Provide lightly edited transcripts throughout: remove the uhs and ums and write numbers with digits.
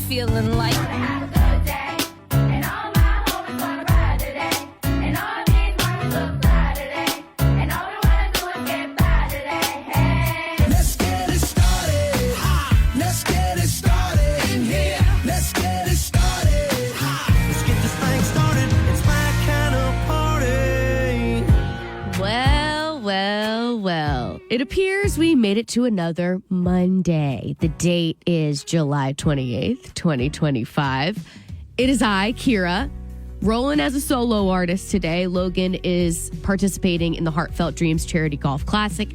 feeling like. It appears we made it to another Monday. The date is July 28th, 2025. It is I, Kira, rolling as a solo artist today. Logan is participating in the Heartfelt Dreams Charity Golf Classic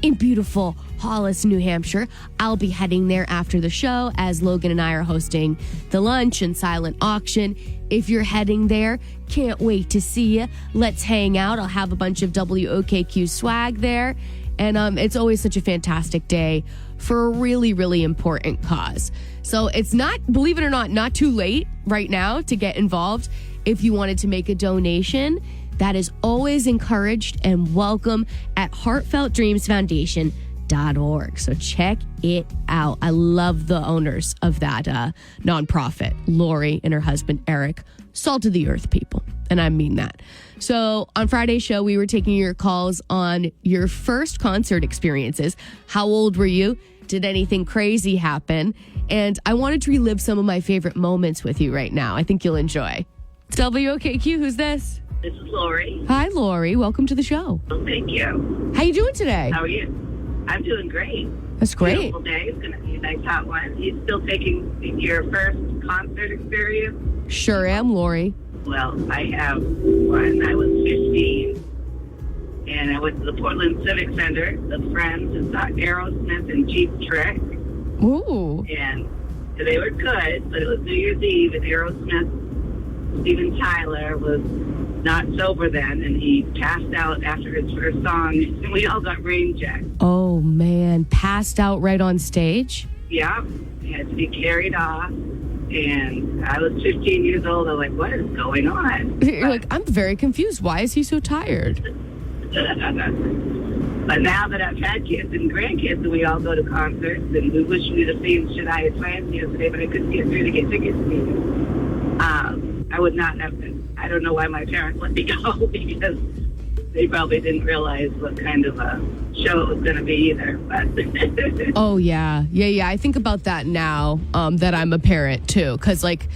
in beautiful Hollis, New Hampshire. I'll be heading there after the show as Logan and I are hosting the lunch and silent auction. If you're heading there, can't wait to see you. Let's hang out. I'll have a bunch of WOKQ swag there. And it's always such a fantastic day for a really, really important cause. So it's not, believe it or not, not too late right now to get involved. If you wanted to make a donation, that is always encouraged and welcome at heartfeltdreamsfoundation.org. So check it out. I love the owners of that nonprofit, Lori and her husband, Eric. Salt of the earth people. And I mean that. So on Friday's show, we were taking your calls on your first concert experiences. How old were you? Did anything crazy happen? And I wanted to relive some of my favorite moments with you right now. I think you'll enjoy. It's WOKQ. Who's this? This is Lori. Hi, Lori. Welcome to the show. Well, thank you. How you doing today? How are you? I'm doing great. That's great. Beautiful day. It's going to be a nice hot one. You still taking your first concert experience? Sure am, Lori. Well, I have one. I was 15, and I went to the Portland Civic Center, the Friends, and saw Aerosmith and Cheap Trick. Ooh. And they were good, but it was New Year's Eve, and Aerosmith, Steven Tyler, was not sober then, and he passed out after his first song, and we all got rain checked. Oh, man. Passed out right on stage? Yeah. He had to be carried off. And I was 15 years old. I was like, what is going on? You're like, I'm very confused. Why is he so tired? But now that I've had kids and grandkids and we all go to concerts, and we wish we'd have seen Shania Twain yesterday, but I couldn't get through to get tickets to it. I would not have been. I don't know why my parents let me go, because they probably didn't realize what kind of a show it was going to be either. But oh, yeah. Yeah. I think about that now that I'm a parent, too. Because, like,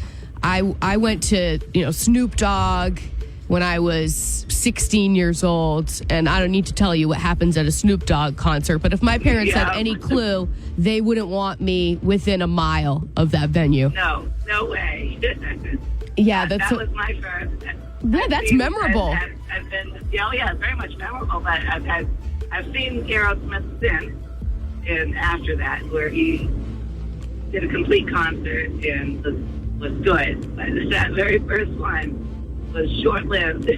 I went to, Snoop Dogg when I was 16 years old. And I don't need to tell you what happens at a Snoop Dogg concert. But if my parents had any clue, they wouldn't want me within a mile of that venue. No way. Yeah, that was my first. Yeah, that's memorable. I've been, it's very much memorable. But I've seen Aerosmith since, and after that, where he did a complete concert and was good. But that very first one was short-lived.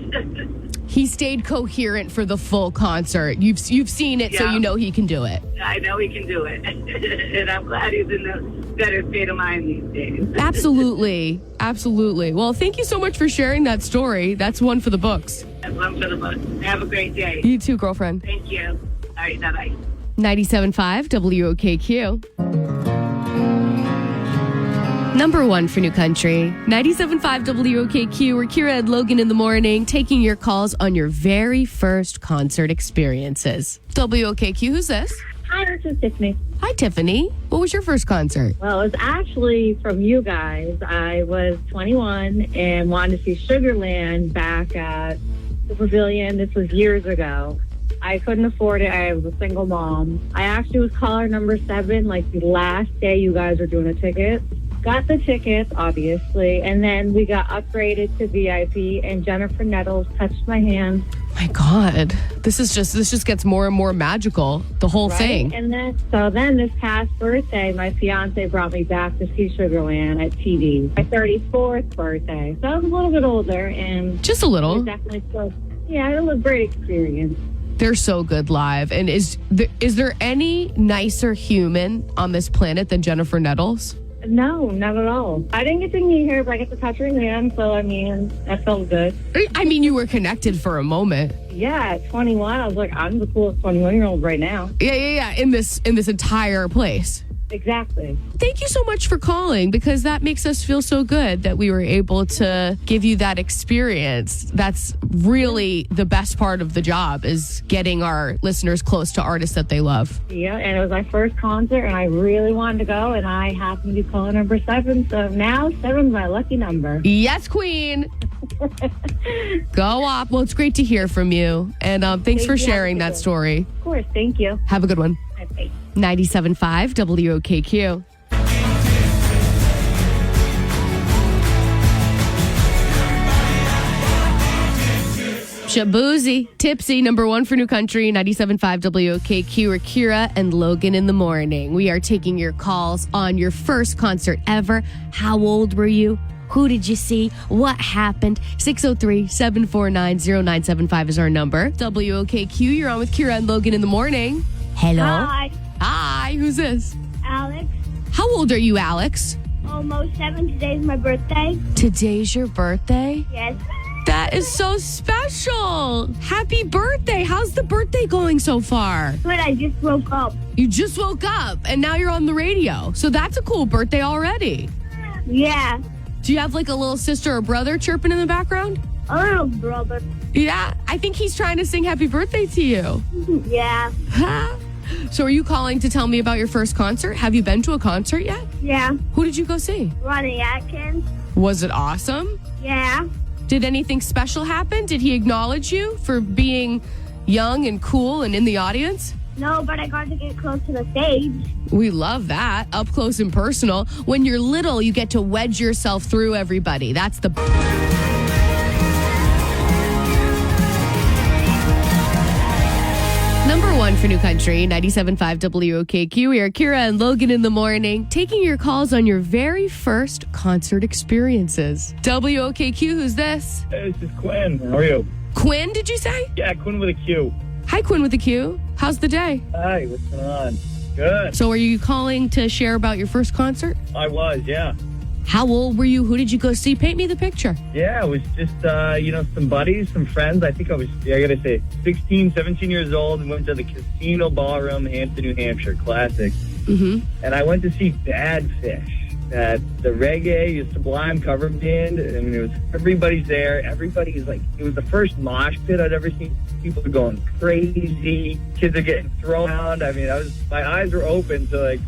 He stayed coherent for the full concert. You've seen it, so you know he can do it. I know he can do it. And I'm glad he's in a better state of mind these days. Absolutely. Well, thank you so much for sharing that story. That's one for the books. That's one for the books. Have a great day. You too, girlfriend. Thank you. All right, bye-bye. 97.5 WOKQ. Number one for New Country, 97.5 WOKQ. We're Kira and Logan in the morning, taking your calls on your very first concert experiences. WOKQ, who's this? Hi, this is Tiffany. Hi, Tiffany. What was your first concert? Well, it was actually from you guys. I was 21 and wanted to see Sugarland back at the Pavilion. This was years ago. I couldn't afford it. I was a single mom. I actually was caller number 7, like the last day you guys were doing the tickets. Got the tickets, obviously, and then we got upgraded to VIP, and Jennifer Nettles touched my hand. My God, this just gets more and more magical, the whole thing. And then this past birthday, my fiance brought me back to see Sugarland at TV. My 34th birthday. So I was a little bit older, and just a little. Definitely still, it was a great experience. They're so good live. And is there any nicer human on this planet than Jennifer Nettles? No, not at all. I didn't get to meet her, but I got to touch her hand, so, that felt good. I mean, you were connected for a moment. Yeah, at 21, I was like, I'm the coolest 21-year-old right now. Yeah, in this entire place. Exactly. Thank you so much for calling, because that makes us feel so good that we were able to give you that experience. That's really the best part of the job, is getting our listeners close to artists that they love. Yeah, and it was my first concert, and I really wanted to go, and I happened to be caller number 7, so now 7's my lucky number. Yes, Queen. Go off. Well, it's great to hear from you, and thanks for sharing that story. Of course, thank you. Have a good one. Bye. 97.5 WOKQ. Shaboozy, Tipsy, number 1 for New Country, 97.5 WOKQ, or Kira and Logan in the morning. We are taking your calls on your first concert ever. How old were you? Who did you see? What happened? 603-749-0975 is our number. WOKQ, you're on with Kira and Logan in the morning. Hello. Hi, Hi, who's this? Alex. How old are you, Alex? Almost 7. Today's my birthday. Today's your birthday? Yes. That is so special. Happy birthday. How's the birthday going so far? But I just woke up. You just woke up and now you're on the radio. So that's a cool birthday already. Yeah. Do you have like a little sister or brother chirping in the background? A little brother. Yeah, I think he's trying to sing happy birthday to you. Yeah. So are you calling to tell me about your first concert? Have you been to a concert yet? Yeah. Who did you go see? Ronnie Atkins. Was it awesome? Yeah. Did anything special happen? Did he acknowledge you for being young and cool and in the audience? No, but I got to get close to the stage. We love that. Up close and personal. When you're little, you get to wedge yourself through everybody. That's the... Number 1 for New Country, 97.5 WOKQ. We are Kira and Logan in the morning, taking your calls on your very first concert experiences. WOKQ, who's this? Hey, this is Quinn. How are you? Quinn, did you say? Yeah, Quinn with a Q. Hi, Quinn with a Q. How's the day? Hi, what's going on? Good. So are you calling to share about your first concert? I was, yeah. How old were you? Who did you go see? Paint me the picture. Yeah, it was just, some buddies, some friends. I think I was, I gotta say, 16, 17 years old, and went to the Casino Ballroom, Hampton, New Hampshire. Classic. Mm-hmm. And I went to see Bad Fish, the reggae, Sublime cover band. I mean, it was, everybody's there. Everybody's like, it was the first mosh pit I'd ever seen. People are going crazy. Kids are getting thrown around. I mean, my eyes were open to like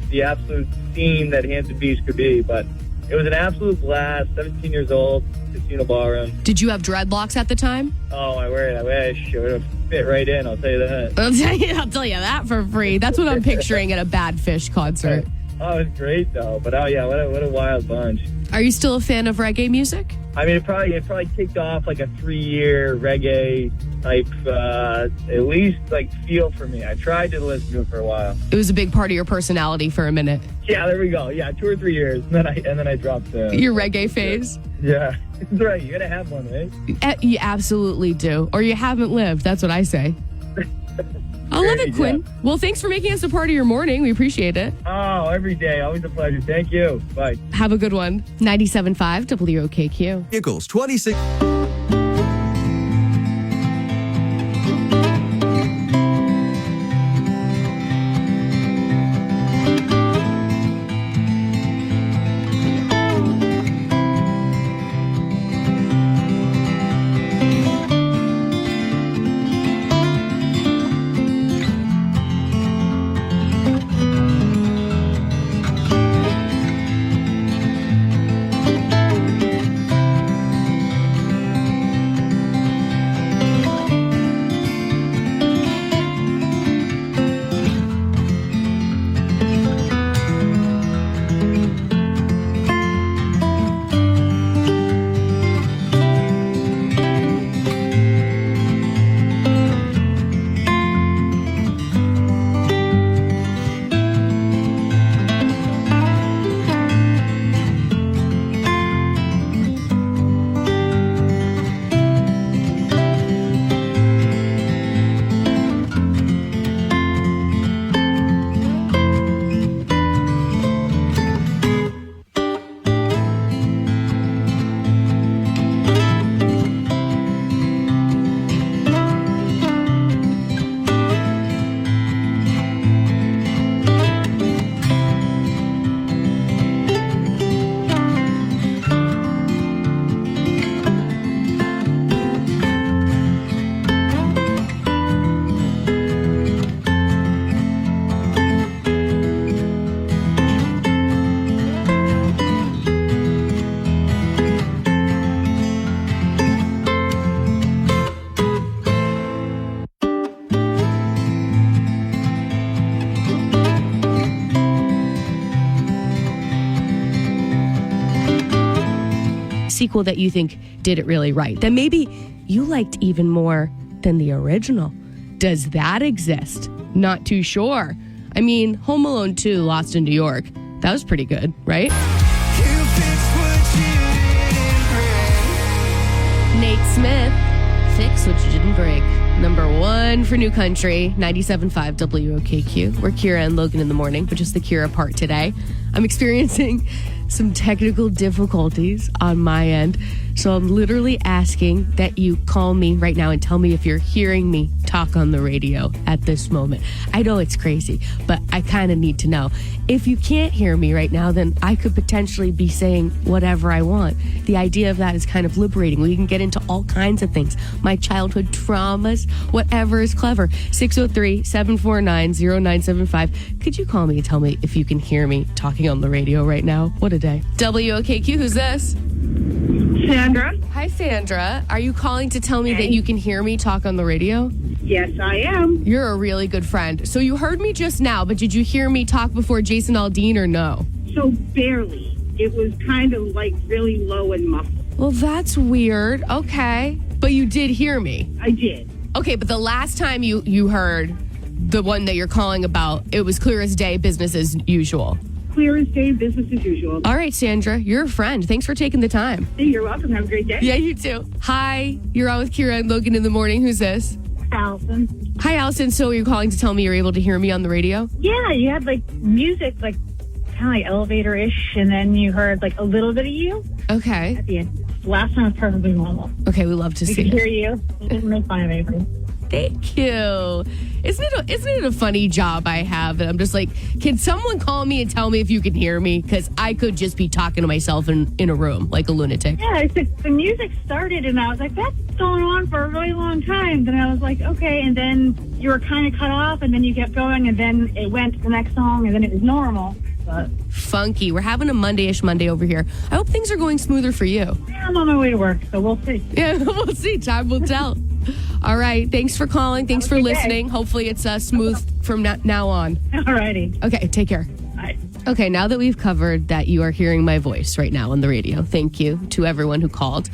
the absolute scene that Hampton Beach could be, but it was an absolute blast. 17 years old, Casino Ballroom. Did you have dreadlocks at the time? Oh, I wish. It would have fit right in, I'll tell you that. I'll tell you that for free. That's what I'm picturing at a Bad Fish concert. Oh, it was great, though. But, oh, yeah, what a wild bunch. Are you still a fan of reggae music? I mean, it probably kicked off like a 3-year reggae type, at least like feel for me. I tried to listen to it for a while. It was a big part of your personality for a minute. Yeah, there we go. Yeah, 2 or 3 years, and then I dropped your reggae phase. Yeah, that's right. You gotta have one, right? You absolutely do, or you haven't lived. That's what I say. I love it, Quinn. Well, thanks for making us a part of your morning. We appreciate it. Oh, every day. Always a pleasure. Thank you. Bye. Have a good one. 97.5 WOKQ. Equals 26. sequel that you think did it really right, that maybe you liked even more than the original? Does that exist? Not too sure. I mean, Home Alone 2, Lost in New York, that was pretty good, right? Nate Smith, Fix What You Didn't Break. Number 1 for New Country, 97.5 WOKQ. We're Kira and Logan in the morning, but just the Kira part today. I'm experiencing some technical difficulties on my end, so I'm literally asking that you call me right now and tell me if you're hearing me talk on the radio at this moment. I know it's crazy, but I kind of need to know. If you can't hear me right now, then I could potentially be saying whatever I want. The idea of that is kind of liberating. We can get into all kinds of things. My childhood traumas, whatever is clever. 603-749-0975. Could you call me and tell me if you can hear me talking on the radio right now? What a day. WOKQ, who's this? Sandra? Hi, Sandra. Are you calling to tell me that you can hear me talk on the radio? Yes, I am. You're a really good friend. So you heard me just now, but did you hear me talk before Jason Aldean or no? So barely. It was kind of like really low and muffled. Well, that's weird. Okay. But you did hear me. I did. Okay, but the last time you heard the one that you're calling about, it was clear as day, business as usual. Clear as day, business as usual. All right, Sandra, you're a friend. Thanks for taking the time. Hey, you're welcome. Have a great day. Yeah, you too. Hi, you're on with Kira and Logan in the morning. Who's this? Allison. Hi, Allison. So you're calling to tell me you're able to hear me on the radio? Yeah, you had like music, like kind of like elevator-ish, and then you heard like a little bit of you Okay. at the end. Last time was perfectly normal. Okay, we love to We see could it. hear you. We didn't make fun of anybody. Thank you. Isn't it a funny job I have? And I'm just like, can someone call me and tell me if you can hear me? Because I could just be talking to myself in a room like a lunatic. Yeah, the music started, and I was like, that's going on for a really long time. Then I was like, okay, and then you were kind of cut off, and then you kept going, and then it went to the next song, and then it was normal. But Funky. We're having a Monday-ish Monday over here. I hope things are going smoother for you. yeah, I'm on my way to work, so we'll see. Yeah, we'll see. Time will tell. All right. Thanks for calling. Thanks for Have a good day. listening. Hopefully it's smooth from now on. Alrighty. Okay. Take care. Bye. Okay, now that we've covered that you are hearing my voice right now on the radio, thank you to everyone who called.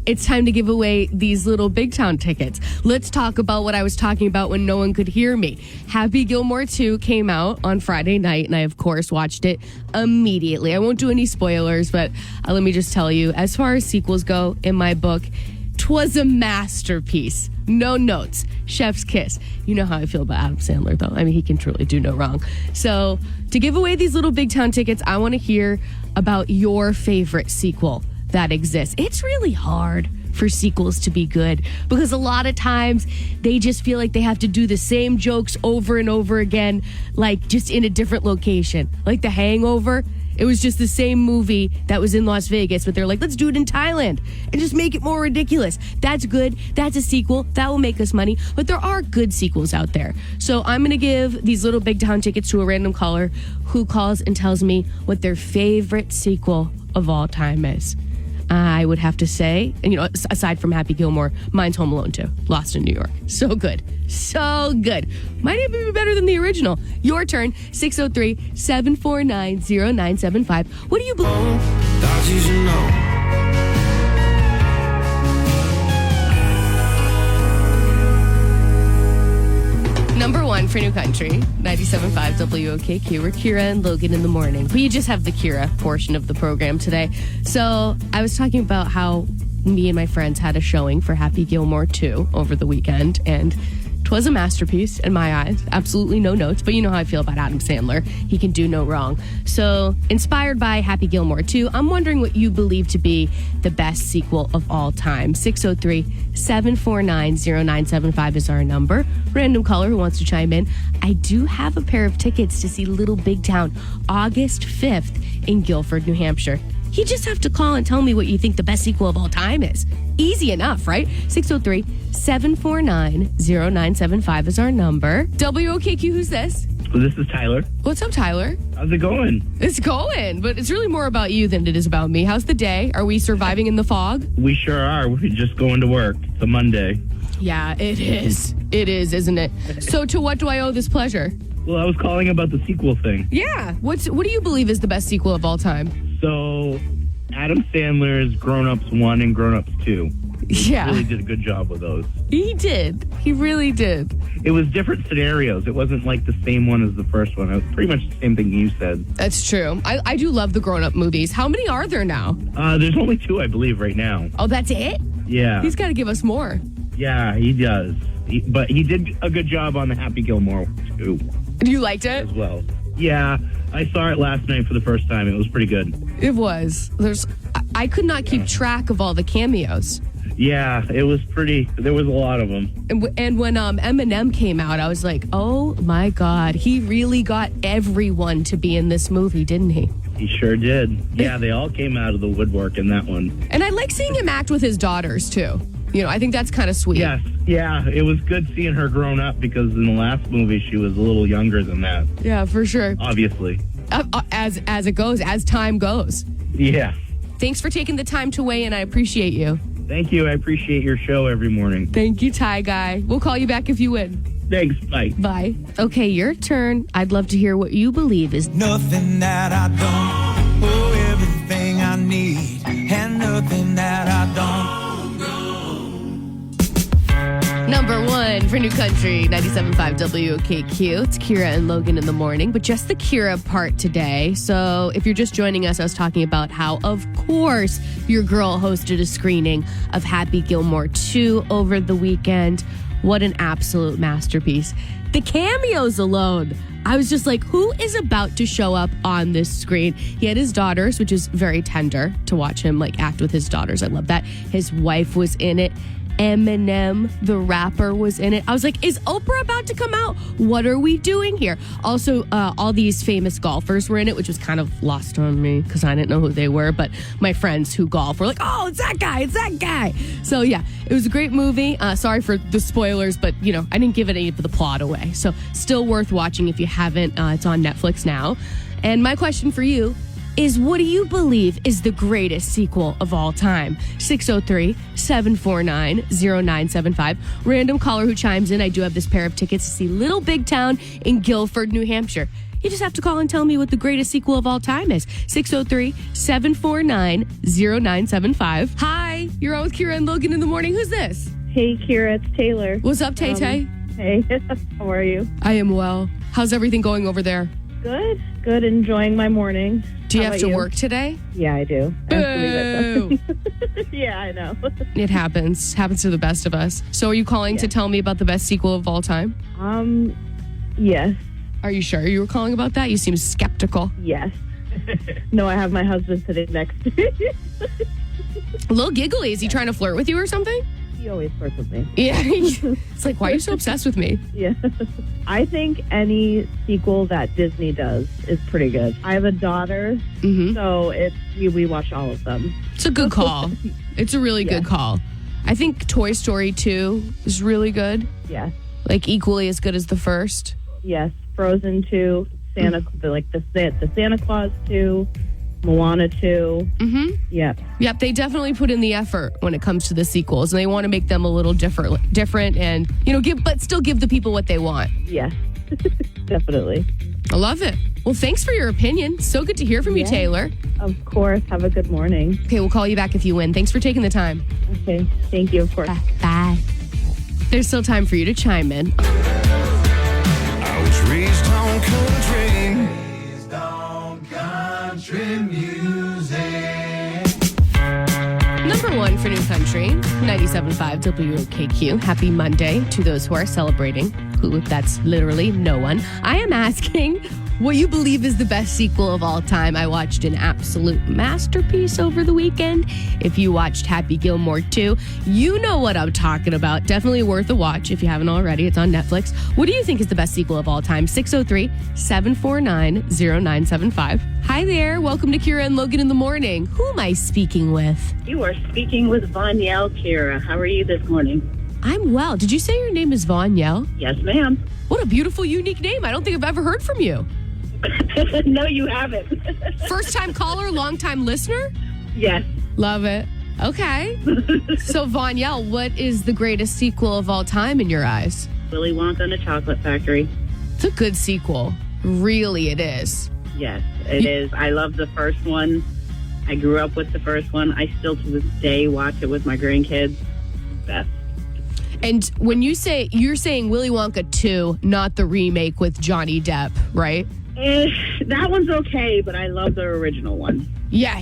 It's time to give away these little Big Town tickets. Let's talk about what I was talking about when no one could hear me. Happy Gilmore 2 came out on Friday night, and I, of course, watched it immediately. I won't do any spoilers, but let me just tell you, as far as sequels go, in my book, 'twas a masterpiece. No notes. Chef's kiss. You know how I feel about Adam Sandler, though. I mean, he can truly do no wrong. So to give away these little Big Town tickets, I want to hear about your favorite sequel that exists. It's really hard for sequels to be good because a lot of times they just feel like they have to do the same jokes over and over again, like just in a different location. Like The Hangover. It was just the same movie that was in Las Vegas, but they're like, let's do it in Thailand and just make it more ridiculous. That's good. That's a sequel. That will make us money. But there are good sequels out there. So I'm going to give these little Big Town tickets to a random caller who calls and tells me what their favorite sequel of all time is. I would have to say, and you know, aside from Happy Gilmore, mine's Home Alone 2, Lost in New York. So good. So good. Might even be better than the original. Your turn, 603-749-0975. What do you believe? Thought you should know. Number 1 for New Country, 97.5 WOKQ. We're Kira and Logan in the morning. We just have the Kira portion of the program today. So I was talking about how me and my friends had a showing for Happy Gilmore 2 over the weekend, and 'twas a masterpiece in my eyes. Absolutely no notes, but you know how I feel about Adam Sandler. He can do no wrong. So, inspired by Happy Gilmore 2, I'm wondering what you believe to be the best sequel of all time. 603-749-0975 is our number. Random caller who wants to chime in. I do have a pair of tickets to see Little Big Town August 5th in Guilford, New Hampshire. You just have to call and tell me what you think the best sequel of all time is. Easy enough, right? 603-749-0975 is our number. WOKQ, who's this? Well, this is Tyler. What's up, Tyler? How's it going? It's going, but it's really more about you than it is about me. How's the day? Are we surviving in the fog? We sure are. We're just going to work. It's a Monday. Yeah, it is. It is, isn't it? So to what do I owe this pleasure? Well, I was calling about the sequel thing. Yeah. What do you believe is the best sequel of all time? So, Adam Sandler's Grown Ups 1 and Grown Ups 2. He Yeah. really did a good job with those. He did. He really did. It was different scenarios. It wasn't like the same one as the first one. It was pretty much the same thing you said. That's true. I do love the grown-up movies. How many are there now? There's only 2, I believe, right now. Oh, that's it? Yeah. He's got to give us more. Yeah, he does. But he did a good job on the Happy Gilmore, too, You liked it? as well. Yeah, I saw it last night for the first time. It was pretty good. It was. I could not keep track of all the cameos. Yeah, it was pretty. There was a lot of them. And when Eminem came out, I was like, oh my God, he really got everyone to be in this movie, didn't he? He sure did. Yeah, they all came out of the woodwork in that one. And I like seeing him act with his daughters, too. You know, I think that's kind of sweet. Yes, yeah, it was good seeing her grown up because in the last movie she was a little younger than that. Yeah, for sure. Obviously. As it goes, as time goes. Yeah. Thanks for taking the time to weigh in. I appreciate you. Thank you. I appreciate your show every morning. Thank you, Ty Guy. We'll call you back if you win. Thanks. Bye. Bye. Okay, your turn. I'd love to hear what you believe is Nothing that I don't, oh, everything I need, and nothing that I don't. number one for New Country, 97.5 WOKQ. It's Kira and Logan in the morning, but just the Kira part today. So if you're just joining us, I was talking about how, of course, your girl hosted a screening of Happy Gilmore 2 over the weekend. What an absolute masterpiece. The cameos alone. I was just like, who is about to show up on this screen? He had his daughters, which is very tender to watch him like act with his daughters. I love that. His wife was in it. Eminem, the rapper, was in it. I was like, is Oprah about to come out? What are we doing here? Also, all these famous golfers were in it, which was kind of lost on me because I didn't know who they were. But my friends who golf were like, oh, it's that guy. It's that guy. So, yeah, it was a great movie. Sorry for the spoilers, but, you know, I didn't give it any of the plot away. So still worth watching if you haven't. It's on Netflix now. And my question for you is, what do you believe is the greatest sequel of all time? 603-749-0975. Random caller who chimes in. I do have this pair of tickets to see Little Big Town in Guilford, New Hampshire. You just have to call and tell me what the greatest sequel of all time is. 603-749-0975. Hi, you're on with Kira and Logan in the morning. Who's this? Hey, Kira, it's Taylor. What's up, Tay-Tay? Hey, how are you? I am well. How's everything going over there? Good. Good. Enjoying my morning. Do you How have about to work today? Yeah, I do. Boo! Yeah, I know. It happens. Happens to the best of us. So are you calling to tell me about the best sequel of all time? Yes. Are you sure you were calling about that? You seem skeptical. Yes. No, I have my husband sitting next to me. A little giggly. Is he trying to flirt with you or something? He always flirts with me. Yeah. It's like, why are you so obsessed with me? Yeah. I think any sequel that Disney does is pretty good. I have a daughter, so we watch all of them. It's a good call. It's a really good call. I think Toy Story 2 is really good. Yes. Like equally as good as the first. Yes. Frozen 2, the Santa Claus 2, Moana 2. Mm-hmm. Yep. Yep, they definitely put in the effort when it comes to the sequels, and they want to make them a little different and, you know, but still give the people what they want. Yes. Definitely. I love it. Well, thanks for your opinion. So good to hear from you, Taylor. Of course. Have a good morning. Okay, we'll call you back if you win. Thanks for taking the time. Okay. Thank you, of course. Bye. There's still time for you to chime in. I was raised on country music. Number one for New Country, 97.5 WOKQ. Happy Monday to those who are celebrating. Who, that's literally no one. I am asking what you believe is the best sequel of all time. I watched an absolute masterpiece over the weekend. If you watched Happy Gilmore 2, you know what I'm talking about. Definitely worth a watch if you haven't already. It's on Netflix. What do you think is the best sequel of all time? 603-749-0975. Hi there. Welcome to Kira and Logan in the morning. Who am I speaking with? You are speaking with Vonyelle, Kira. How are you this morning? I'm well. Did you say your name is Vonyelle? Yes, ma'am. What a beautiful, unique name. I don't think I've ever heard from you. No, you haven't. First-time caller, long-time listener? Yes. Love it. Okay. So, Vonyelle, what is the greatest sequel of all time in your eyes? Willy Wonka and the Chocolate Factory. It's a good sequel. Really, it is. Yes, it is. I love the first one. I grew up with the first one. I still to this day watch it with my grandkids. Best. And when you're saying Willy Wonka 2, not the remake with Johnny Depp, right? That one's okay, but I love the original one. Yeah.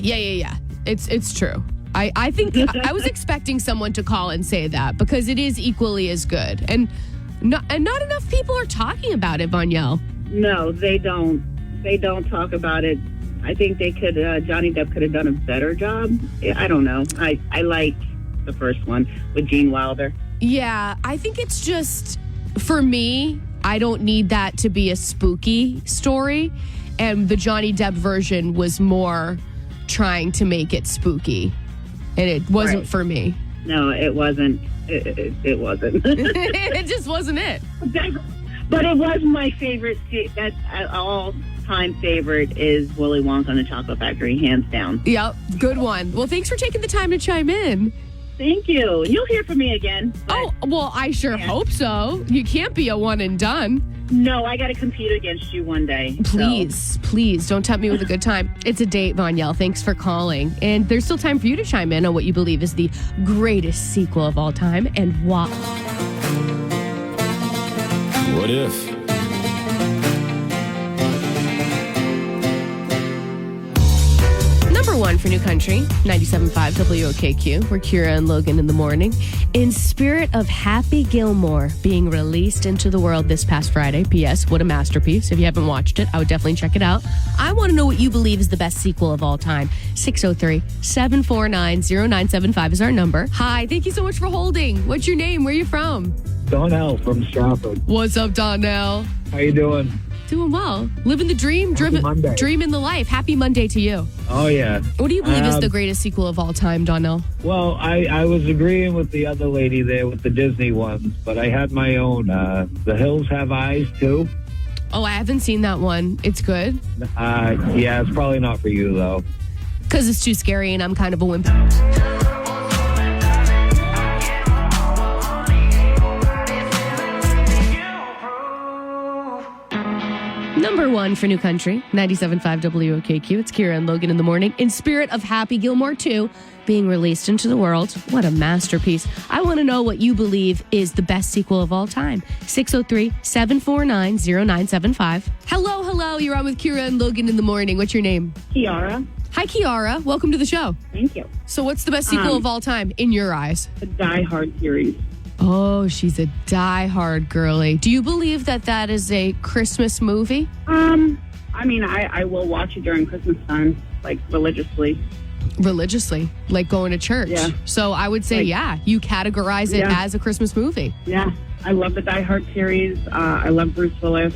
It's true. I think I was expecting someone to call and say that because it is equally as good. And not enough people are talking about it, Vanielle. No, they don't. They don't talk about it. I think they could. Johnny Depp could have done a better job. I don't know. I like the first one with Gene Wilder. Yeah, I think it's just, for me, I don't need that to be a spooky story. And the Johnny Depp version was more trying to make it spooky. And it wasn't for me. No, it wasn't. It wasn't. It just wasn't it. But it was my favorite. That's all-time favorite is Willy Wonka and the Chocolate Factory, hands down. Yep, good one. Well, thanks for taking the time to chime in. Thank you. You'll hear from me again. Oh, well, I sure hope so. You can't be a one and done. No, I got to compete against you one day. Please don't tempt me with a good time. It's a date, Vanielle. Thanks for calling. And there's still time for you to chime in on what you believe is the greatest sequel of all time and why. What if? Number one for New Country, 97.5 WOKQ. We're Kira and Logan in the morning. In spirit of Happy Gilmore being released into the world this past Friday. P.S. What a masterpiece. If you haven't watched it, I would definitely check it out. I want to know what you believe is the best sequel of all time. 603-749-0975 is our number. Hi, thank you so much for holding. What's your name? Where are you from? Donnell from Stratford. What's up, Donnell? How you doing? Doing well. Living the dream, dreaming the life. Happy Monday to you. Oh, yeah. What do you believe is the greatest sequel of all time, Donnell? Well, I was agreeing with the other lady there with the Disney ones, but I had my own. The Hills Have Eyes, too. Oh, I haven't seen that one. It's good? Yeah, it's probably not for you, though. Because it's too scary and I'm kind of a wimp. Number one for New Country, 97.5 WOKQ. It's Kira and Logan in the morning. In spirit of Happy Gilmore 2 being released into the world. What a masterpiece. I want to know what you believe is the best sequel of all time. 603-749-0975. Hello. You're on with Kira and Logan in the morning. What's your name? Kiara. Hi, Kiara. Welcome to the show. Thank you. So what's the best sequel of all time in your eyes? The Die Hard series. Oh, she's a die-hard girly. Do you believe that is a Christmas movie? I mean, I will watch it during Christmas time, like religiously. Religiously, like going to church. Yeah. So I would say, you categorize it as a Christmas movie. Yeah. I love the Die Hard series. I love Bruce Willis.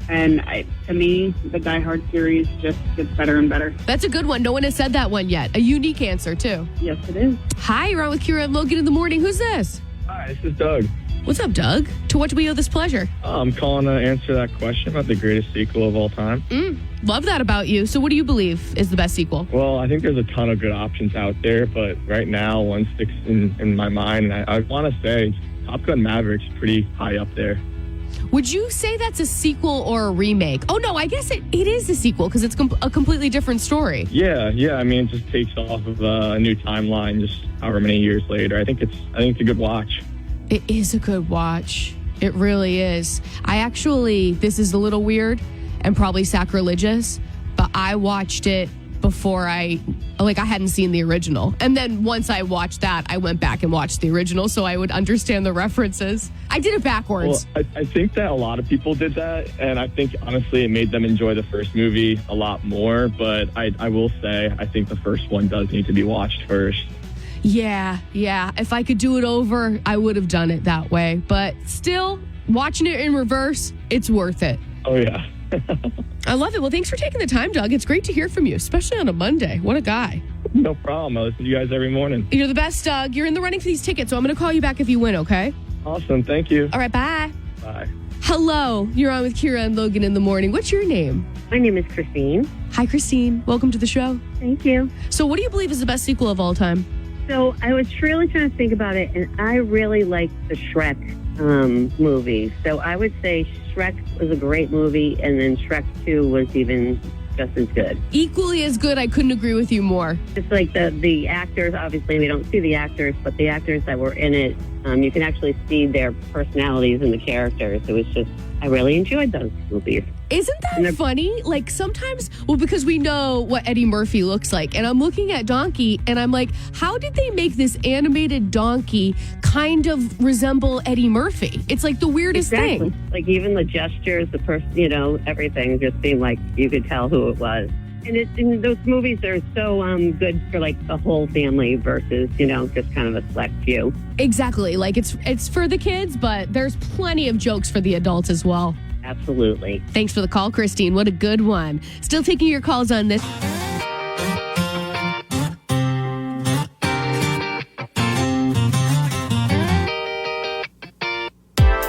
And to me, the Die Hard series just gets better and better. That's a good one. No one has said that one yet. A unique answer, too. Yes, it is. Hi, you're on with Kira and Logan in the morning. Who's this? Hi, this is Doug. What's up, Doug? To what do we owe this pleasure? I'm calling to answer that question about the greatest sequel of all time. Love that about you. So what do you believe is the best sequel? Well, I think there's a ton of good options out there, but right now one sticks in my mind, and I want to say Top Gun Maverick's pretty high up there. Would you say that's a sequel or a remake? Oh, no, I guess it is a sequel because it's a completely different story. Yeah. I mean, it just takes off of a new timeline just however many years later. I think it's a good watch. It is a good watch. It really is. This is a little weird and probably sacrilegious, but I watched it before I hadn't seen the original. And then once I watched that, I went back and watched the original so I would understand the references. I did it backwards. Well, I think that a lot of people did that, and I think, honestly, it made them enjoy the first movie a lot more, but I will say I think the first one does need to be watched first. Yeah. If I could do it over, I would have done it that way. But still, watching it in reverse, it's worth it. Oh, yeah. I love it. Well, thanks for taking the time, Doug. It's great to hear from you, especially on a Monday. What a guy. No problem. I listen to you guys every morning. You're the best, Doug. You're in the running for these tickets, so I'm going to call you back if you win, okay? Awesome. Thank you. All right, bye. Bye. Hello. You're on with Kira and Logan in the morning. What's your name? My name is Christine. Hi, Christine. Welcome to the show. Thank you. So what do you believe is the best sequel of all time? So I was really trying to think about it, and I really like the Shrek movie. So I would say Shrek was a great movie, and then Shrek 2 was even just as good. Equally as good. I couldn't agree with you more. It's like the actors, obviously we don't see the actors, but the actors that were in it, you can actually see their personalities in the characters. It was just, I really enjoyed those movies. Isn't that funny? Like sometimes, because we know what Eddie Murphy looks like, and I'm looking at Donkey and I'm like, how did they make this animated donkey kind of resemble Eddie Murphy? It's like the weirdest thing. Like even the gestures, the person, everything just seemed like you could tell who it was. And those movies are so good for like the whole family versus, just kind of a select few. Exactly. Like it's for the kids, but there's plenty of jokes for the adults as well. Absolutely. Thanks for the call, Christine. What a good one. Still taking your calls on this.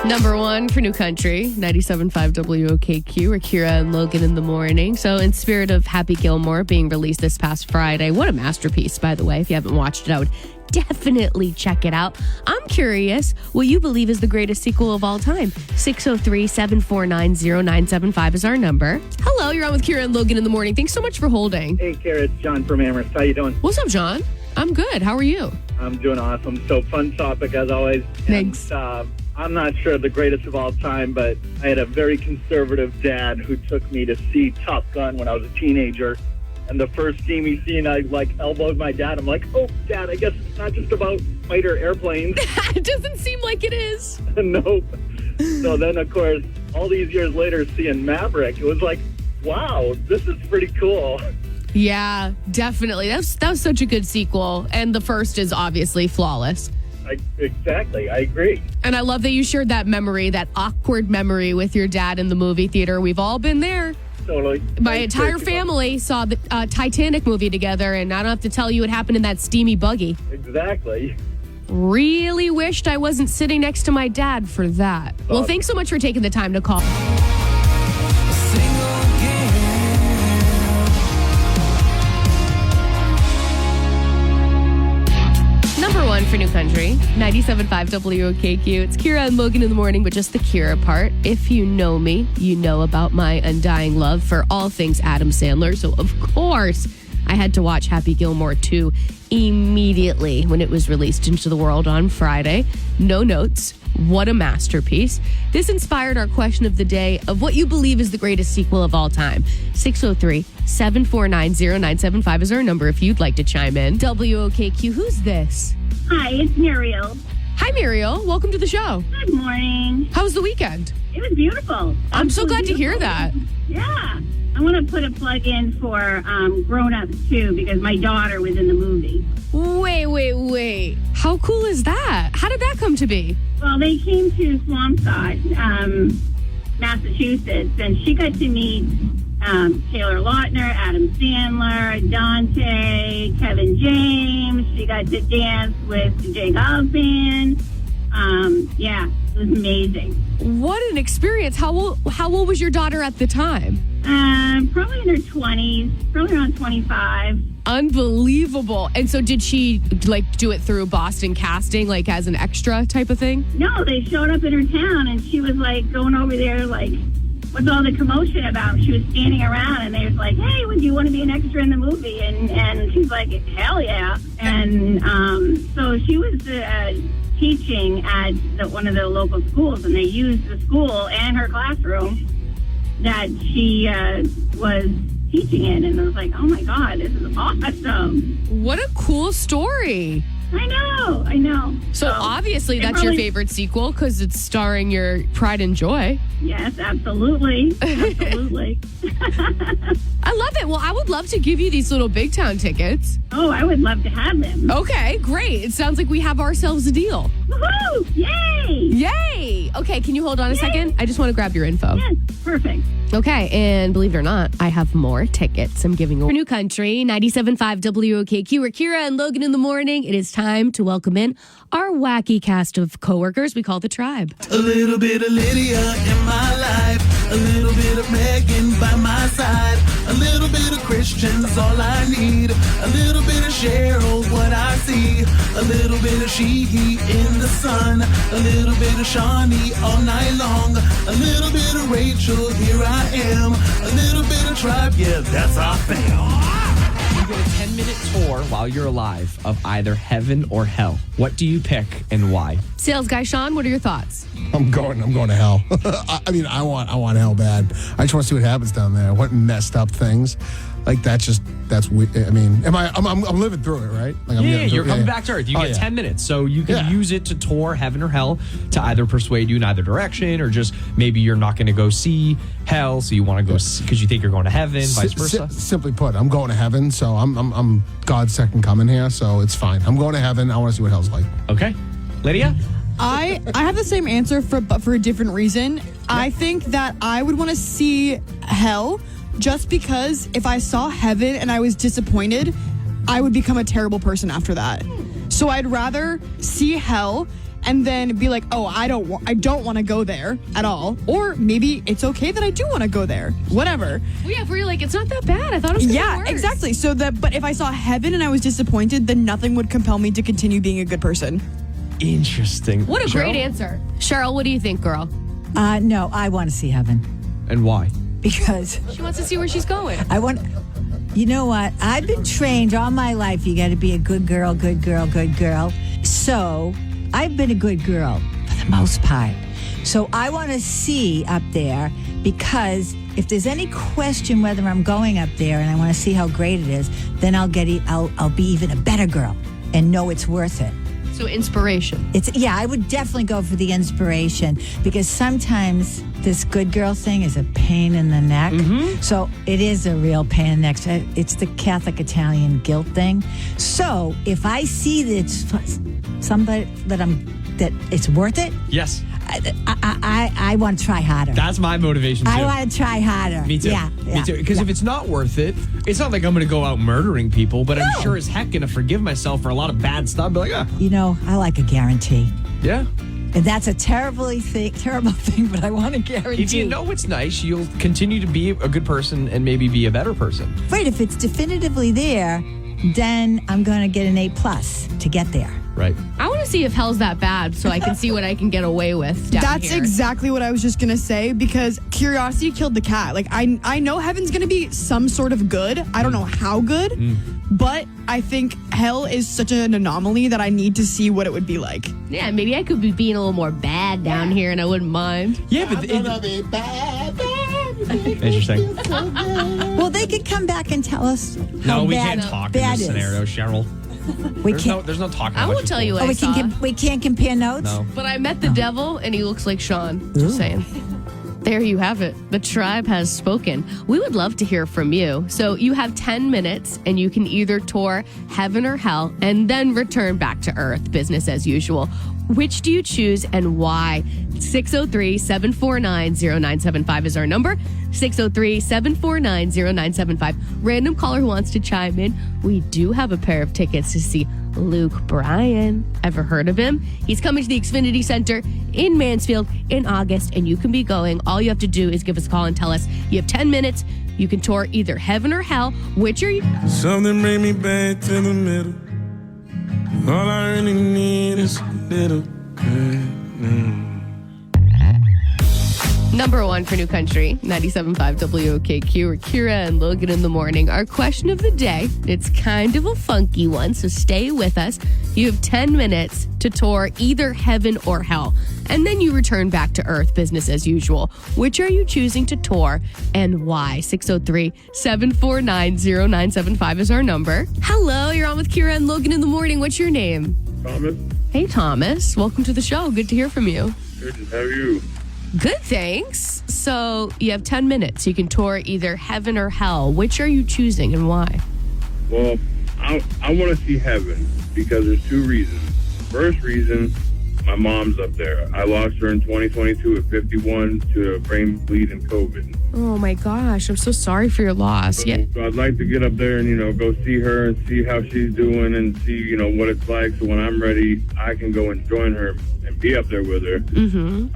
Number one for New Country, 97.5 WOKQ, or Kira and Logan in the morning. So in spirit of Happy Gilmore being released this past Friday, what a masterpiece, by the way. If you haven't watched it, I would definitely check it out. I'm curious what you believe is the greatest sequel of all time. 603-749-0975 is our number. Hello, you're on with Kira and Logan in the morning. Thanks so much for holding. Hey, Kara, it's John from Amherst. How you doing? What's up, John? I'm good. How are you? I'm doing awesome. So fun topic as always. Thanks. And, I'm not sure the greatest of all time, but I had a very conservative dad who took me to see Top Gun when I was a teenager. And the first steamy scene, I elbowed my dad. I'm like, oh, Dad, I guess it's not just about fighter airplanes. It doesn't seem like it is. Nope. So then, of course, all these years later, seeing Maverick, it was like, wow, this is pretty cool. Yeah, definitely. That was such a good sequel. And the first is obviously flawless. Exactly. I agree. And I love that you shared that memory, that awkward memory with your dad in the movie theater. We've all been there. Totally. My entire family saw the Titanic movie together, and I don't have to tell you what happened in that steamy buggy. Exactly. Really wished I wasn't sitting next to my dad for that. Well, thanks so much for taking the time to call. Number one for New Country, 97.5 WOKQ. It's Kira and Logan in the morning, but just the Kira part. If you know me, you know about my undying love for all things Adam Sandler. So, of course, I had to watch Happy Gilmore 2 immediately when it was released into the world on Friday. No notes. What a masterpiece. This inspired our question of the day of what you believe is the greatest sequel of all time. 603-749-0975 is our number if you'd like to chime in. WOKQ, who's this? Hi, it's Muriel. Hi, Muriel. Welcome to the show. Good morning. How was the weekend? It was beautiful. I'm so glad to hear that. Yeah. I want to put a plug in for Grown Ups, too, because my daughter was in the movie. Wait. How cool is that? How did that come to be? Well, they came to Swampscott, Massachusetts, and she got to meet Taylor Lautner, Adam Sandler, Dante, Kevin James. She got to dance with Jake Osborne. Yeah, it was amazing. What an experience. How old was your daughter at the time? Probably in her 20s, probably around 25. Unbelievable. And so did she do it through Boston Casting, as an extra type of thing? No, they showed up in her town and she was going over there what's all the commotion about? She was standing around and they was like, hey, would you want to be an extra in the movie? And she's like, hell yeah. And so she was teaching at one of the local schools, and they used the school and her classroom that she was teaching in. And I was like, oh my God, this is awesome. What a cool story. I know. So obviously that's your favorite sequel because it's starring your pride and joy. Yes, absolutely. Absolutely. I love it. Well, I would love to give you these little Big Town tickets. Oh, I would love to have them. Okay, great. It sounds like we have ourselves a deal. Woohoo! Yay! Okay, can you hold on a second? I just want to grab your info. Yes, perfect. Okay, and believe it or not, I have more tickets I'm giving away. New Country, 97.5 WOKQ. We're Kira and Logan in the morning. It is time to welcome in our wacky cast of coworkers we call the Tribe. A little bit of Lydia in my life, a little bit of Megan by my side, a little bit of Christian's all I need, a little bit of Cheryl, what I see, a little bit of she in the sun, a little bit of Shawnee all night long, a A little bit of Rachel, here I am. A little bit of Tribe, yeah, that's our fam. You get a 10-minute tour while you're alive of either heaven or hell. What do you pick and why? Sales guy Sean, what are your thoughts? I'm going to hell. I want hell bad. I just want to see what happens down there. What messed up things. Like that's weird. I mean, I'm living through it, right? Like You're coming back to Earth. You get 10 minutes, so you can use it to tour heaven or hell to either persuade you in either direction, or just maybe you're not going to go see hell, so you want to go because you think you're going to heaven, vice versa. Simply put, I'm going to heaven, so I'm God's second coming here, so it's fine. I'm going to heaven. I want to see what hell's like. Okay, Lydia. I have the same answer but for a different reason. Yeah. I think that I would want to see hell. Just because if I saw heaven and I was disappointed, I would become a terrible person after that. So I'd rather see hell and then be like, oh, I don't want to go there at all. Or maybe it's okay that I do want to go there. Whatever. Well, yeah, if we're like, it's not that bad. I thought it was going to be worse. Exactly. But if I saw heaven and I was disappointed, then nothing would compel me to continue being a good person. Interesting. What a great answer. Cheryl, what do you think, girl? No, I want to see heaven. And why? Because she wants to see where she's going. You know what? I've been trained all my life. You got to be a good girl, good girl, good girl. So I've been a good girl for the most part. So I want to see up there, because if there's any question whether I'm going up there and I want to see how great it is, then I'll be even a better girl and know it's worth it. So inspiration. I would definitely go for the inspiration, because sometimes this good girl thing is a pain in the neck. Mm-hmm. So it is a real pain in the neck. It's the Catholic Italian guilt thing. So if I see that it's somebody that it's worth it. Yes. I want to try harder. That's my motivation too. I want to try harder. Me too. Yeah. Me too. Because if it's not worth it, it's not like I'm going to go out murdering people, but I'm sure as heck going to forgive myself for a lot of bad stuff. Be like, I like a guarantee. Yeah. And that's a terrible thing, but I want a guarantee. If you know what's nice, you'll continue to be a good person and maybe be a better person. Right. If it's definitively there, then I'm going to get an A+ to get there. Right. I want to see if hell's that bad so I can see what I can get away with down That's here. Exactly what I was just going to say, because curiosity killed the cat. Like, I know heaven's going to be some sort of good. I don't know how good, but I think hell is such an anomaly that I need to see what it would be like. Yeah, maybe I could be being a little more bad down here and I wouldn't mind. Yeah, but be bad. Interesting. Well, they could come back and tell us No, we can't talk in this scenario, Cheryl. There's no talking. I won't tell you what I saw. We can't compare notes? No. But I met the devil and he looks like Sean. Just saying. There you have it. The tribe has spoken. We would love to hear from you. So you have 10 minutes and you can either tour heaven or hell and then return back to earth, business as usual. Which do you choose and why? 603-749-0975 is our number. 603-749-0975. Random caller who wants to chime in. We do have a pair of tickets to see Luke Bryan. Ever heard of him? He's coming to the Xfinity Center in Mansfield in August, and you can be going. All you have to do is give us a call and tell us you have 10 minutes. You can tour either heaven or hell. Which are you? Something bring me back to the middle. All I really need is a little good. Number one for New Country, 97.5 WOKQ, or Kira and Logan in the morning. Our question of the day, it's kind of a funky one, so stay with us. You have 10 minutes to tour either heaven or hell, and then you return back to earth, business as usual. Which are you choosing to tour and why? 603-749-0975 is our number. Hello, you're on with Kira and Logan in the morning. What's your name? Thomas. Hey, Thomas. Welcome to the show. Good to hear from you. Good to have you. Good, thanks. So you have 10 minutes. You can tour either heaven or hell. Which are you choosing and why? Well, I want to see heaven because there's two reasons. First reason, my mom's up there. I lost her in 2022 at 51 to a brain bleed and COVID. Oh my gosh, I'm so sorry for your loss. So, Yeah. so I'd like to get up there and, go see her and see how she's doing and see, what it's like. So when I'm ready, I can go and join her and be up there with her. Mm-hmm.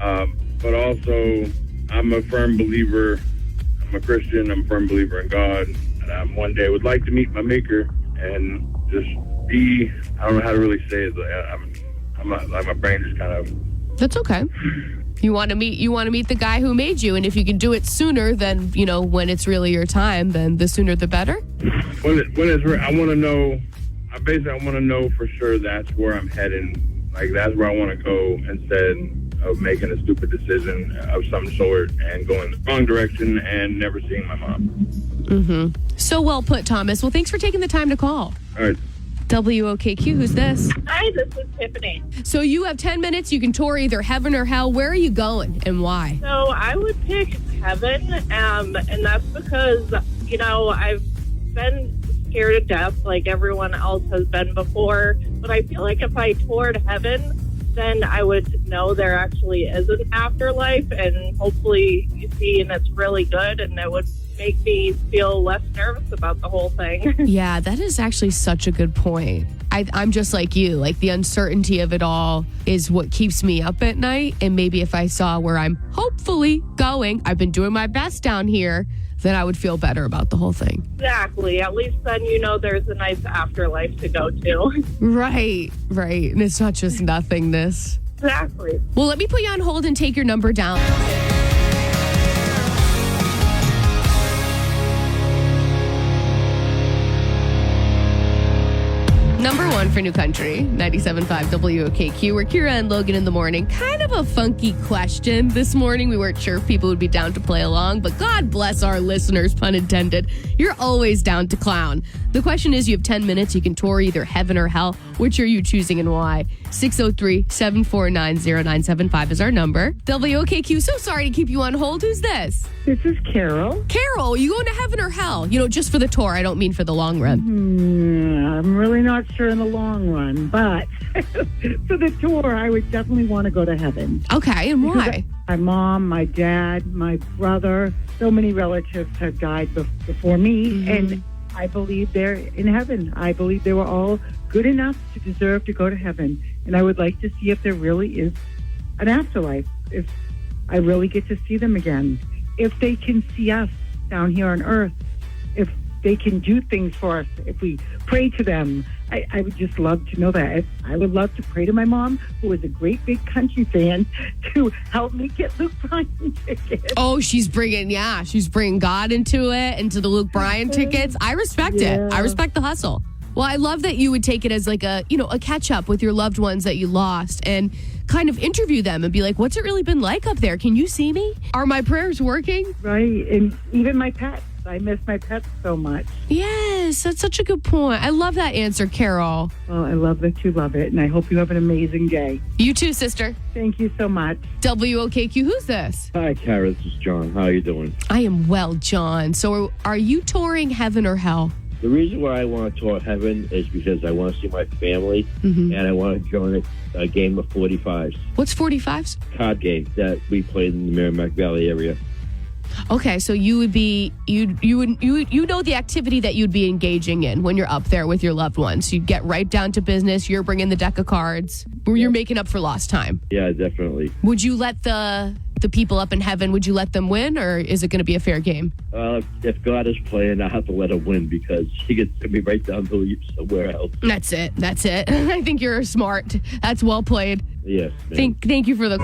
But also, I'm a firm believer. I'm a Christian. I'm a firm believer in God. And I one day would like to meet my maker and just be, I don't know how to really say it. My brain just kind of... That's okay. You want to meet the guy who made you, and if you can do it sooner than, when it's really your time, then the sooner the better. When I want to know. I want to know for sure that's where I'm heading. Like, that's where I want to go instead of making a stupid decision of some sort and going the wrong direction and never seeing my mom. Mm-hmm. So well put, Thomas. Well, thanks for taking the time to call. All right. WOKQ, who's this? Hi, this is Tiffany. So you have 10 minutes. You can tour either heaven or hell. Where are you going and why? So I would pick heaven, and that's because, I've been scared to death like everyone else has been before. But I feel like if I toured heaven, then I would know there actually is an afterlife, and hopefully you see, and it's really good, and it would make me feel less nervous about the whole thing. Yeah, that is actually such a good point. I'm just like you. Like, the uncertainty of it all is what keeps me up at night. And maybe if I saw where I'm hopefully going, I've been doing my best down here, then I would feel better about the whole thing. Exactly. At least then there's a nice afterlife to go to. Right. And it's not just nothingness. Exactly. Well, let me put you on hold and take your number down. Number one for New Country, 97.5 WOKQ. We're Kira and Logan in the morning. Kind of a funky question this morning. We weren't sure if people would be down to play along, but God bless our listeners, pun intended. You're always down to clown. The question is, you have 10 minutes. You can tour either heaven or hell. Which are you choosing and why? 603-749-0975 is our number. WOKQ, so sorry to keep you on hold. Who's this? This is Carol. Carol, you going to heaven or hell? Just for the tour. I don't mean for the long run. I'm really not sure in the long run, but for the tour, I would definitely want to go to heaven. Okay, and why? My mom, my dad, my brother, so many relatives have died before me, and I believe they're in heaven. I believe they were all good enough to deserve to go to heaven, and I would like to see if there really is an afterlife, if I really get to see them again, if they can see us down here on earth, if they can do things for us, if we pray to them. I would just love to know that. I would love to pray to my mom, who is a great big country fan, to help me get Luke Bryan tickets. Oh, she's bringing God into it, into the Luke Bryan tickets. I respect it. I respect the hustle. Well, I love that you would take it as like a catch up with your loved ones that you lost and kind of interview them and be like, what's it really been like up there? Can you see me? Are my prayers working? Right. And even my pets. I miss my pets so much. Yes, that's such a good point. I love that answer, Carol. Well, I love that you love it, and I hope you have an amazing day. You too, sister. Thank you so much. WOKQ, who's this? Hi, Kara. This is John. How are you doing? I am well, John. So are you touring heaven or hell? The reason why I want to tour heaven is because I want to see my family, and I want to join a game of 45s. What's 45s? Card game that we played in the Merrimack Valley area. Okay, so you would be you know the activity that you'd be engaging in when you're up there with your loved ones. You'd get right down to business. You're bringing the deck of cards. You're making up for lost time. Yeah, definitely. Would you let the people up in heaven? Would you let them win, or is it going to be a fair game? Well, if God is playing, I have to let him win because he gets to be right down to somewhere else. That's it. I think you're smart. That's well played. Yes. Ma'am. Thank you for the.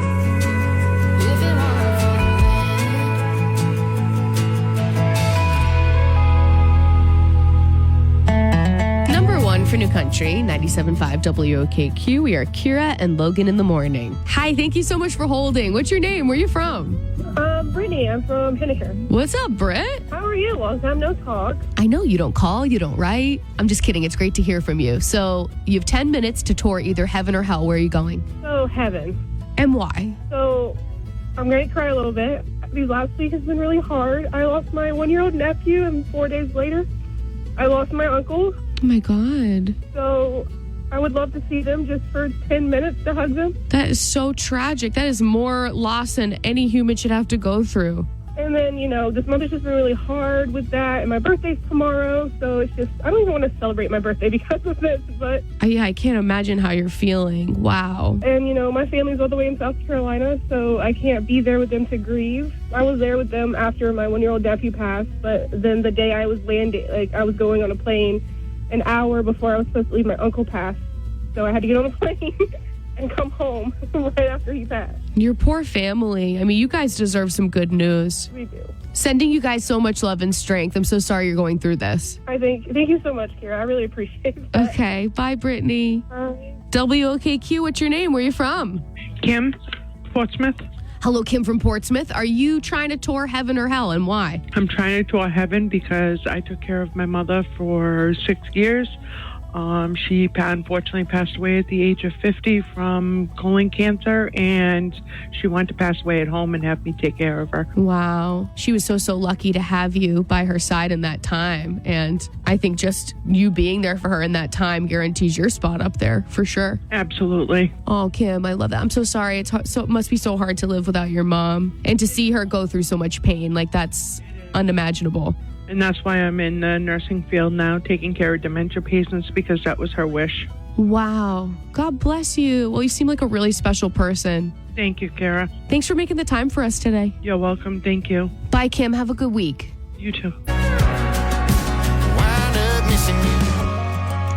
For New Country, 97.5 WOKQ. We are Kira and Logan in the morning. Hi, thank you so much for holding. What's your name? Where are you from? Brittany. I'm from Henniker. What's up, Britt? How are you? Long time no talk. I know you don't call, you don't write. I'm just kidding. It's great to hear from you. So you have 10 minutes to tour either heaven or hell. Where are you going? So heaven. And why? So I'm going to cry a little bit. These last week has been really hard. I lost my 1-year-old nephew, and 4 days later, I lost my uncle. Oh my God. So I would love to see them just for 10 minutes to hug them. That is so tragic. That is more loss than any human should have to go through. And then, this month has just been really hard with that. And my birthday's tomorrow. So it's just, I don't even want to celebrate my birthday because of this. But yeah, I can't imagine how you're feeling. Wow. And, my family's all the way in South Carolina. So I can't be there with them to grieve. I was there with them after my 1-year-old nephew passed. But then the day I was landing, I was going on a plane an hour before I was supposed to leave, my uncle passed. So I had to get on the plane and come home right after he passed. Your poor family. I mean, you guys deserve some good news. We do. Sending you guys so much love and strength. I'm so sorry you're going through this. Thank you so much, Kira. I really appreciate that. Okay. Bye, Brittany. Bye. WOKQ, what's your name? Where are you from? Kim, Portsmouth. Hello, Kim from Portsmouth. Are you trying to tour heaven or hell, and why? I'm trying to tour heaven because I took care of my mother for 6 years. She unfortunately passed away at the age of 50 from colon cancer, and she wanted to pass away at home and have me take care of her. Wow. She was so lucky to have you by her side in that time. And I think just you being there for her in that time guarantees your spot up there for sure. Absolutely. Oh, Kim, I love that. I'm so sorry. It's hard, it must be so hard to live without your mom and to see her go through so much pain. Like, that's unimaginable. And that's why I'm in the nursing field now, taking care of dementia patients, because that was her wish. Wow. God bless you. Well, you seem like a really special person. Thank you, Kara. Thanks for making the time for us today. You're welcome. Thank you. Bye, Kim. Have a good week. You too.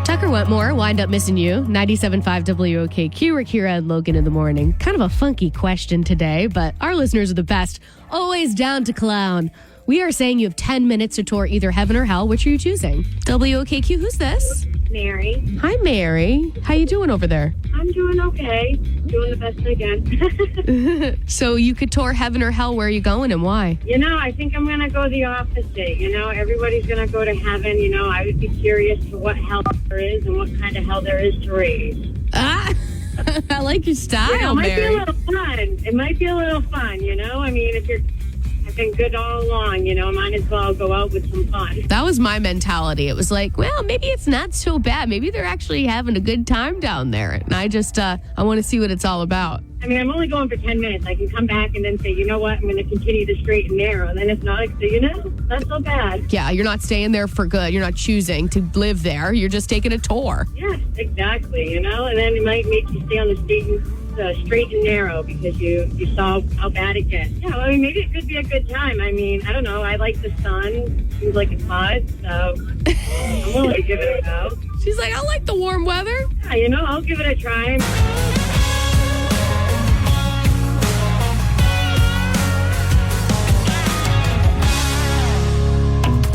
Tucker Wentmore, Wind Up Missing You, 97.5 WOKQ, or Kira and Logan in the morning. Kind of a funky question today, but our listeners are the best. Always down to clown. We are saying you have 10 minutes to tour either heaven or hell. Which are you choosing? WOKQ, who's this? Mary. Hi, Mary. How you doing over there? I'm doing okay. Doing the best I can. So you could tour heaven or hell. Where are you going and why? I think I'm going to go the opposite. Everybody's going to go to heaven. I would be curious to what hell there is and what kind of hell there is to raise. I like your style, Mary. It might be a little fun, if I've been good all along, might as well go out with some fun. That was my mentality. It was like, well, maybe it's not so bad. Maybe they're actually having a good time down there. And I just, I want to see what it's all about. I'm only going for 10 minutes. I can come back and then say, you know what, I'm going to continue the straight and narrow. And then if not, not so bad. Yeah, you're not staying there for good. You're not choosing to live there. You're just taking a tour. Yes, exactly, And then it might make you stay on the straight and narrow because you saw how bad it gets. Yeah, maybe it could be a good time. I don't know. I like the sun. Seems like it's hot, so I'm willing to give it a go. She's like, I like the warm weather. Yeah, I'll give it a try.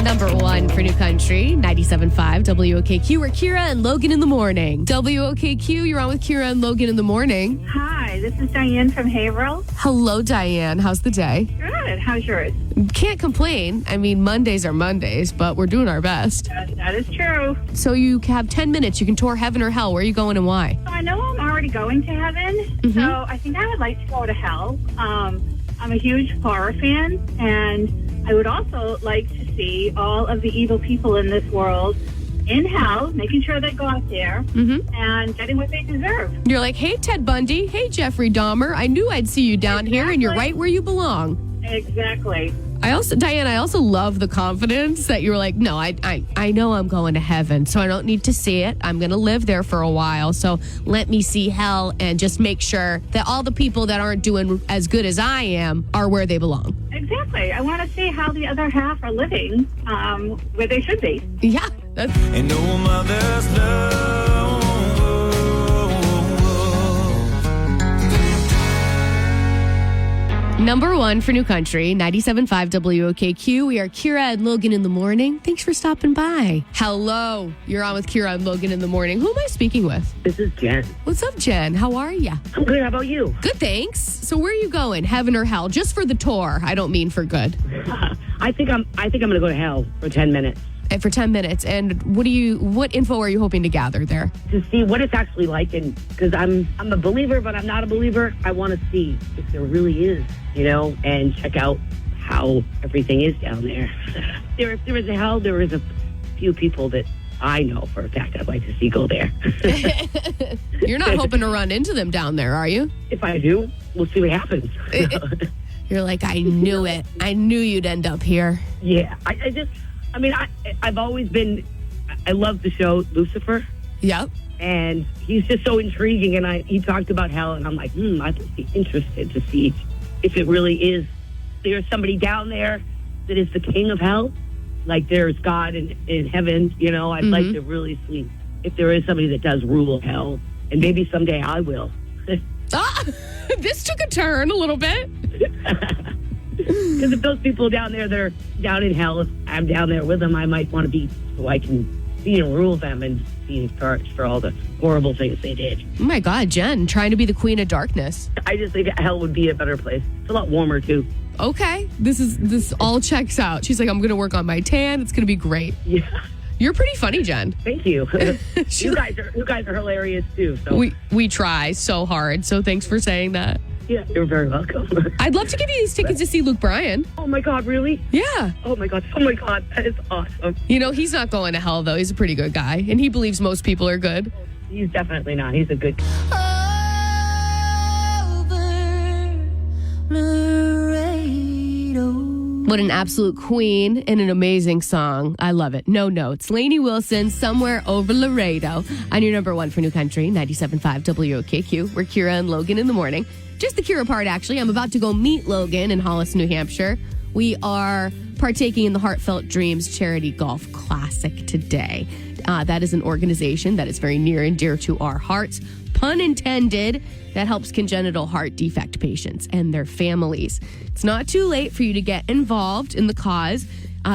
Number one for New Country, 97.5 WOKQ, or Kira and Logan in the morning. WOKQ, you're on with Kira and Logan in the morning. Hi, this is Diane from Haverhill. Hello, Diane. How's the day? Good. How's yours? Can't complain. Mondays are Mondays, but we're doing our best. That is true. So you have 10 minutes. You can tour heaven or hell. Where are you going and why? So I know I'm already going to heaven, so I think I would like to go to hell. I'm a huge horror fan, and I would also like to see all of the evil people in this world in hell, making sure they go out there and getting what they deserve. You're like, hey, Ted Bundy. Hey, Jeffrey Dahmer. I knew I'd see you down here, and you're right where you belong. Exactly. Diane, I also love the confidence that you were like, no, I know I'm going to heaven, so I don't need to see it. I'm going to live there for a while, so let me see hell and just make sure that all the people that aren't doing as good as I am are where they belong. Exactly. I want to see how the other half are living where they should be. Yeah. And no mother's love. Number one for New Country, 97.5 WOKQ. We are Kira and Logan in the morning. Thanks for stopping by. Hello. You're on with Kira and Logan in the morning. Who am I speaking with? This is Jen. What's up, Jen? How are you? I'm good. How about you? Good, thanks. So where are you going? Heaven or hell? Just for the tour. I don't mean for good. I think I'm going to go to hell for 10 minutes. And for 10 minutes. And what info are you hoping to gather there? To see what it's actually like, and because I'm a believer, but I'm not a believer. I want to see if there really is, and check out how everything is down there. If there is a hell, there is a few people that I know for a fact I'd like to see go there. You're not hoping to run into them down there, are you? If I do, we'll see what happens. You're like, I knew it. I knew you'd end up here. Yeah, I've always been, I love the show Lucifer. Yep. And he's just so intriguing. And he talked about hell, and I'm like, I'd be interested to see if it really is. There's somebody down there that is the king of hell. Like there's God in heaven, I'd like to really see if there is somebody that does rule hell. And maybe someday I will. This took a turn a little bit. Because if those people down there, they're down in hell, if I'm down there with them, I might want to be so I can rule them and be in charge for all the horrible things they did. Oh my God, Jen, trying to be the queen of darkness. I just think hell would be a better place. It's a lot warmer too. Okay, this all checks out. She's like, I'm going to work on my tan. It's going to be great. Yeah. You're pretty funny, Jen. Thank you. You guys are hilarious too. So we try so hard. So thanks for saying that. Yeah, you're very welcome. I'd love to give you these tickets to see Luke Bryan. Oh my God, really? Yeah. Oh my God, that is awesome. He's not going to hell though. He's a pretty good guy, and he believes most people are good. He's definitely not. He's a good guy. What an absolute queen and an amazing song. I love it. No notes. Lainey Wilson, Somewhere Over Laredo. On your number one for New Country, 97.5 WOKQ. We're Kira and Logan in the morning. Just the Kira part, actually. I'm about to go meet Logan in Hollis, New Hampshire. We are partaking in the Heartfelt Dreams Charity Golf Classic today. That is an organization that is very near and dear to our hearts. Pun intended, that helps congenital heart defect patients and their families. It's not too late for you to get involved in the cause.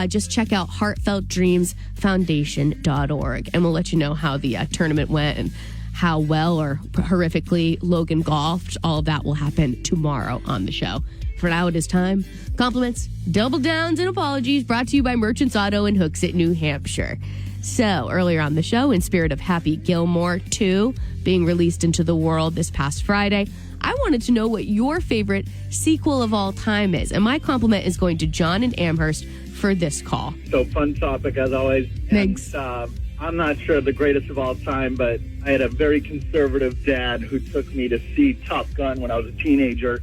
Just check out heartfeltdreamsfoundation.org, and we'll let you know how the tournament went and how well or horrifically Logan golfed. All of that will happen tomorrow on the show. For now, it is time. Compliments, double downs, and apologies brought to you by Merchants Auto in Hooksett, New Hampshire. So, earlier on the show, in spirit of Happy Gilmore 2 being released into the world this past Friday, I wanted to know what your favorite sequel of all time is. And my compliment is going to John in Amherst for this call. So, fun topic as always. Thanks. And, I'm not sure the greatest of all time, but I had a very conservative dad who took me to see Top Gun when I was a teenager.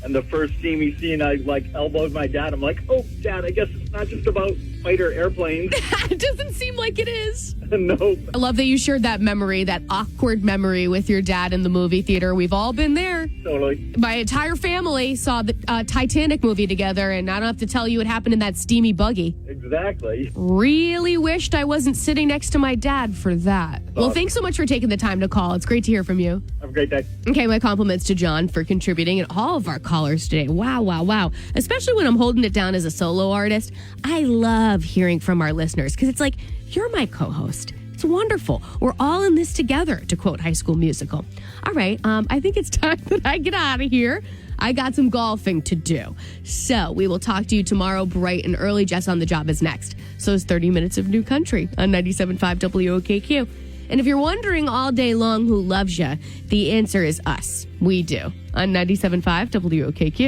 And the first steamy scene, I elbowed my dad. I'm like, oh, Dad, I guess it's not just about fighter airplanes. It doesn't seem like it is. No. I love that you shared that memory, that awkward memory with your dad in the movie theater. We've all been there. Totally. My entire family saw the Titanic movie together, and I don't have to tell you what happened in that steamy buggy. Exactly. Really wished I wasn't sitting next to my dad for that. Well, thanks so much for taking the time to call. It's great to hear from you. Have a great day. Okay, my compliments to John for contributing and all of our callers today. Wow. Especially when I'm holding it down as a solo artist. I love hearing from our listeners because it's like, you're my co-host. It's wonderful. We're all in this together, to quote High School Musical. All right, I think it's time that I get out of here. I got some golfing to do. So we will talk to you tomorrow bright and early. Jess on the Job is next. So it's 30 minutes of New Country on 97.5 WOKQ. And if you're wondering all day long who loves you, the answer is us. We do on 97.5 WOKQ.